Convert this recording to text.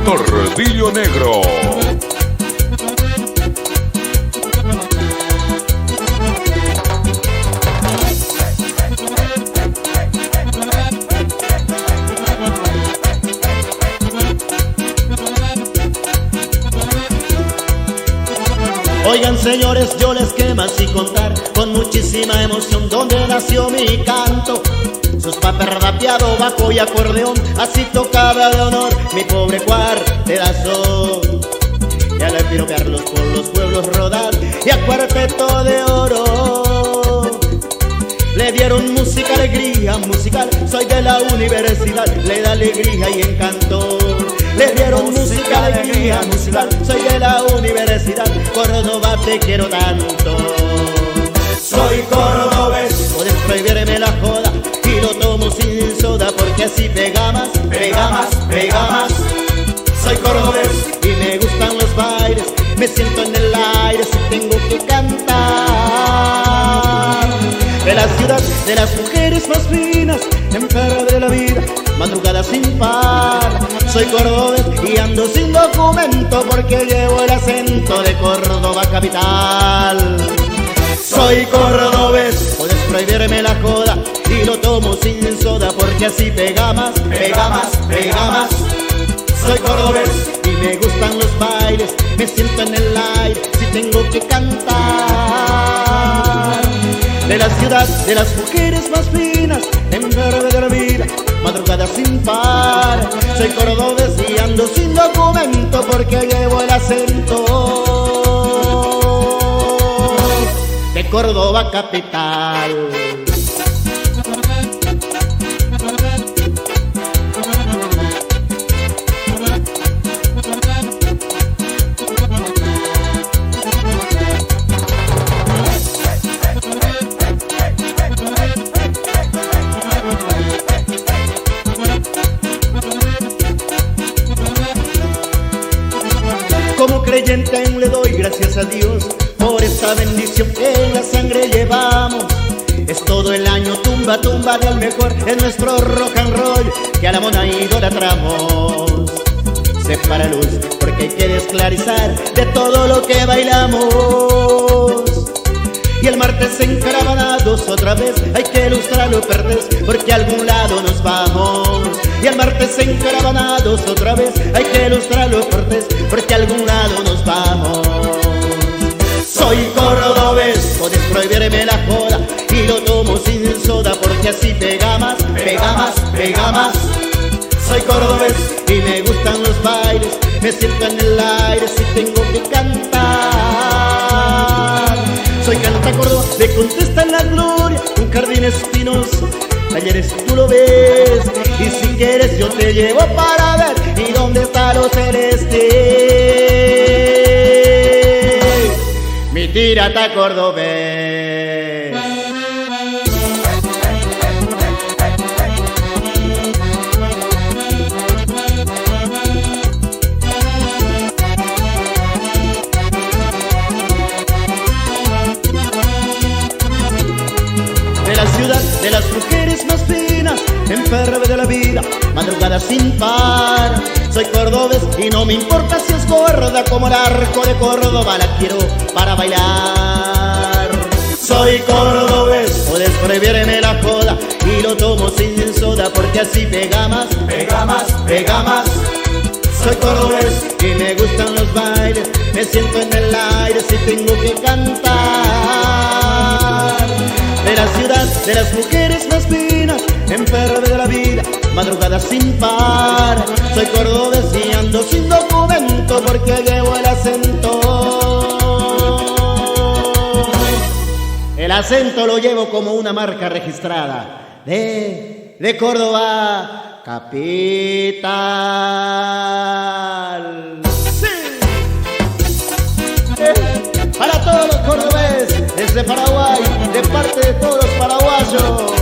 Tordillo Negro. Oigan señores, yo les quemo así contar con muchísima emoción dónde nació mi canto. Sus papers rapeado, bajo y acordeón, así tocaba de honor mi pobre cuarterazo. Y al piropearlos por los pueblos rodar y a cuarteto de oro le dieron música, alegría musical. Soy de la universidad, le da alegría y encanto. Le dieron música, alegría musical. Soy de la universidad, Córdoba te quiero tanto. Soy cordobés, puedes prohibirme la joda y lo tomo sin soda porque así pega más, pega más, pega más. Soy cordobés y me gustan los bailes, me siento en el aire si tengo que cantar. De la ciudad, de las mujeres más finas, enferma de la vida, madrugada sin par. Soy cordobés y ando sin documento porque llevo el acento de Córdoba capital. Soy cordobés, puedes prohibirme la joda y lo tomo sin soda porque así pega más, pega más, pega más. Soy cordobés y me gustan los bailes, me siento en el aire si tengo que cantar. De la ciudad, de las mujeres más finas, en verde de la vida, madrugada sin par. Soy cordobés y ando sin documento porque llevo el acento de Córdoba capital. Como creyente aún le doy gracias a Dios por esta bendición que en la sangre llevamos. Es todo el año tumba, tumba del mejor, es nuestro rock and roll que a la mona idolatramos. Se para luz porque hay que desclarizar de todo lo que bailamos. Y el martes encaravanados otra vez hay que ilustrar lo perdés porque a algún lado nos vamos. Y el martes encaravanados otra vez hay que ilustrar lo perdés porque a algún lado nos vamos. Soy cordobés, puedes prohibirme la joda y lo tomo sin soda porque así pega más, pega más, pega más. Soy cordobés y me gustan los bailes, me siento en el aire si tengo que cantar. Soy canta Córdoba, me contesta en la gloria un jardín espinoso. Talleres tú lo ves y si quieres yo te llevo para ver y dónde está lo celeste. Mi tirata cordobés. De la ciudad, de las mujeres más finas, enferma de la vida, madrugada sin par. Soy cordobés y no me importa si es gorda como el arco de Córdoba, la quiero para bailar. Soy cordobés, puedes prohibirme la joda y lo tomo sin soda porque así pega más, pega más, pega más. Soy cordobés y me gustan los bailes, me siento en el aire si tengo que cantar. De la ciudad, de las mujeres más finas, enferma de la vida, madrugada sin par. Soy cordobés y ando sin documento porque llevo el acento. El acento lo llevo como una marca registrada de Córdoba capital. ¡Sí! Para todos los cordobeses desde Paraguay, de parte de todos los paraguayos.